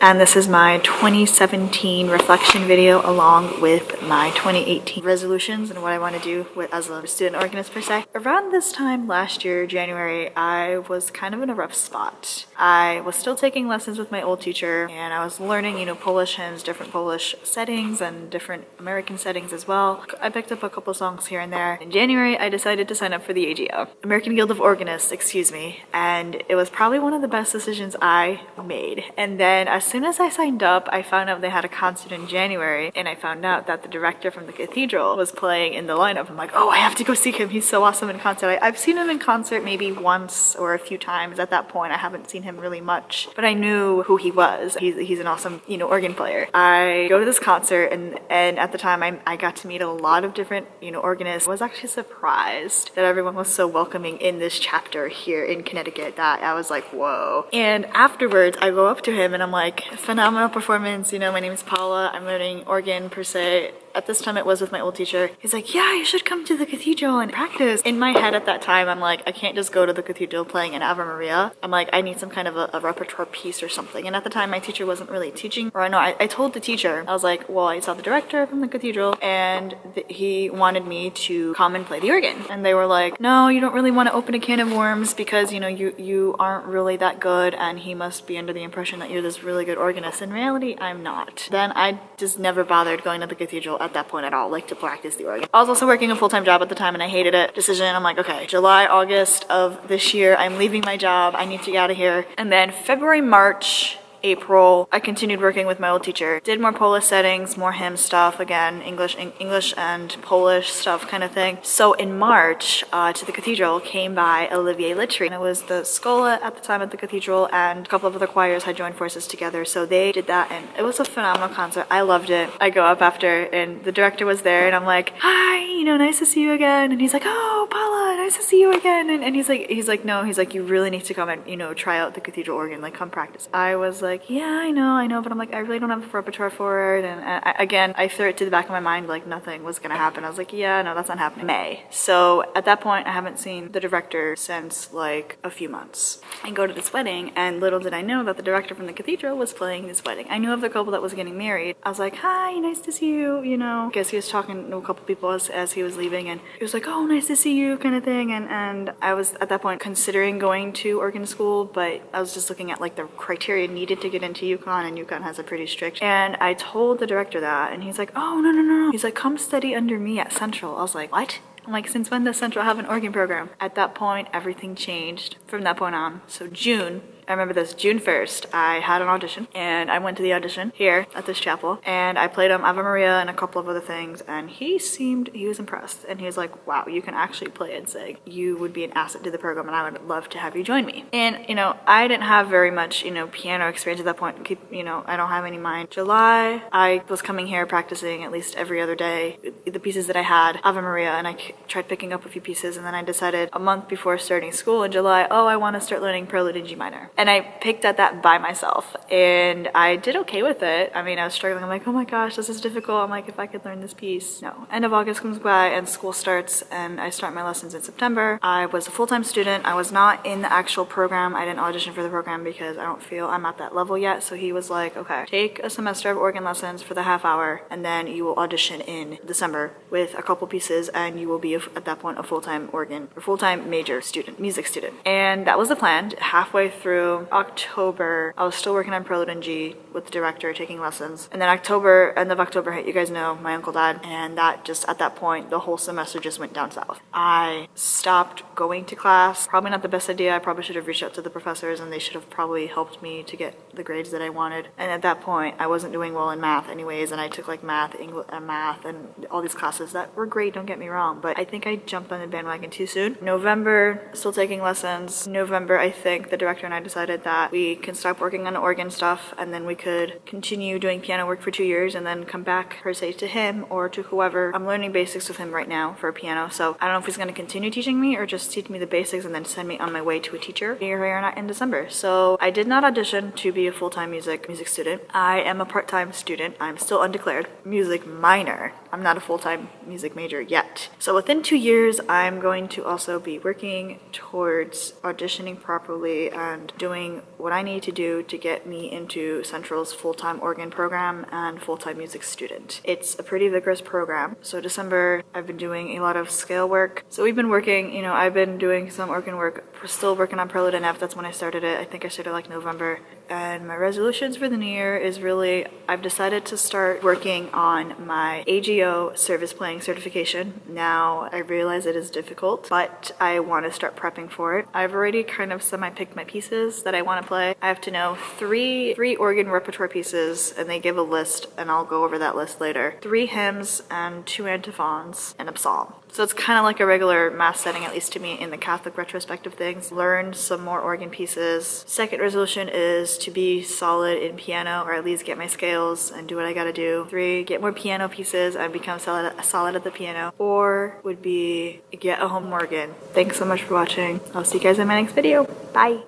and this is my 2017 reflection video along with my 2018 resolutions and what I want to do as a student organist per se. Around this time last year, January, I was kind of in a rough spot. I was still taking lessons with my old teacher and I was learning, Polish hymns, different Polish settings and different American settings as well. I picked up a couple songs here and there. In January, I decided to sign up for the AGO, American Guild of Organists, and it was probably one of the best decisions I made. And then as soon as I signed up, I found out they had a concert in January, and I found out that the director from the cathedral was playing in the lineup. I'm like, oh, I have to go see him. He's so awesome in concert. I've seen him in concert maybe once or a few times. At that point, I haven't seen him really much, but I knew who he was. He's an awesome, organ player. I go to this concert, and at the time, I got to meet a lot of different, organists. I was actually surprised that everyone was so welcoming in this chapter here in Connecticut that I was like, whoa. And afterwards, I go up to him and I'm like, phenomenal performance. My name is Paula. I'm learning organ per se. At this time it was with my old teacher. He's like, yeah, you should come to the cathedral and practice. In my head at that time, I'm like, I can't just go to the cathedral playing an Ave Maria. I'm like, I need some kind of a repertoire piece or something. And at the time, my teacher wasn't really teaching. Or no, I told the teacher, I was like, well, I saw the director from the cathedral and he wanted me to come and play the organ. And they were like, no, you don't really want to open a can of worms because, you aren't really that good and he must be under the impression that you're this really good organist. In reality, I'm not. Then I just never bothered going to the cathedral at that point at all, like to practice the organ. I was also working a full-time job at the time and I hated it. Decision, I'm like, okay, July, August of this year, I'm leaving my job. I need to get out of here. And then February, March, April, I continued working with my old teacher. Did more Polish settings, more hymn stuff, again, English and Polish stuff kind of thing. So in March, to the cathedral came by Olivier Littrey. And it was the Schola at the time at the cathedral and a couple of other choirs had joined forces together. So they did that and it was a phenomenal concert. I loved it. I go up after and the director was there and I'm like, hi, nice to see you again. And he's like, oh, Paula, nice to see you again. And he's like, no, you really need to come and, try out the cathedral organ, like come practice. I was like, yeah, I know, but I'm like, I really don't have the repertoire for it. And I threw it to the back of my mind like nothing was gonna happen. I was like, yeah, no, that's not happening. May. So at that point, I haven't seen the director since like a few months. I go to this wedding and little did I know that the director from the cathedral was playing this wedding. I knew of the couple that was getting married. I was like, hi, nice to see you, I guess he was talking to a couple people as he was leaving and he was like, oh, nice to see you kind of thing. And I was at that point considering going to organ school, but I was just looking at like the criteria needed to get into UConn, and UConn has a pretty strict. And I told the director that, and he's like, oh, no. He's like, come study under me at Central. I was like, what? I'm like, since when does Central have an organ program? At that point, everything changed from that point on. So June, I remember this, June 1st, I had an audition and I went to the audition here at this chapel and I played Ave Maria and a couple of other things and he was impressed and he was like, wow, you can actually play and sing. You would be an asset to the program and I would love to have you join me. And, I didn't have very much, piano experience at that point. I don't have any mind. July, I was coming here practicing at least every other day. The pieces that I had, Ave Maria, and I tried picking up a few pieces and then I decided a month before starting school in July, oh, I want to start learning Prelude in G minor. And I picked at that by myself and I did okay with it. I mean, I was struggling. I'm like, oh my gosh, this is difficult. I'm like, if I could learn this piece. No. End of August comes by and school starts and I start my lessons in September. I was a full-time student. I was not in the actual program. I didn't audition for the program because I don't feel I'm at that level yet. So he was like, okay, take a semester of organ lessons for the half hour and then you will audition in December with a couple pieces and you will be at that point a full-time major student, music student. And that was the plan. Halfway through October, I was still working on Prelude in G with the director, taking lessons. And then end of October hit, you guys know, my uncle died. And that just, at that point, the whole semester just went down south. I stopped going to class. Probably not the best idea. I probably should have reached out to the professors and they should have probably helped me to get the grades that I wanted. And at that point, I wasn't doing well in math anyways. And I took like math, English, math, and all these classes that were great, don't get me wrong. But I think I jumped on the bandwagon too soon. November, still taking lessons. November, I think the director and I decided that we can stop working on the organ stuff and then we could continue doing piano work for 2 years and then come back per se to him or to whoever. I'm learning basics with him right now for piano, so I don't know if he's going to continue teaching me or just teach me the basics and then send me on my way to a teacher here or not in December. So I did not audition to be a full-time music student. I am a part-time student. I'm still undeclared music minor. I'm not a full-time music major yet. So within 2 years, I'm going to also be working towards auditioning properly and doing what I need to do to get me into Central's full-time organ program and full-time music student. It's a pretty vigorous program. So December, I've been doing a lot of scale work. So we've been working, I've been doing some organ work. We're still working on Prelude and F. That's when I started it. I think I started like November. And my resolutions for the new year is really, I've decided to start working on my AGO service playing certification. Now, I realize it is difficult, but I want to start prepping for it. I've already kind of semi-picked my pieces that I want to play. I have to know three organ repertoire pieces, and they give a list, and I'll go over that list later. 3 hymns and 2 antiphons and a psalm. So it's kind of like a regular mass setting, at least to me, in the Catholic retrospective things. Learn some more organ pieces. Second resolution is to be solid in piano, or at least get my scales and do what I gotta do. 3, get more piano pieces and become solid at the piano. 4 would be get a home organ. Thanks so much for watching. I'll see you guys in my next video. Bye!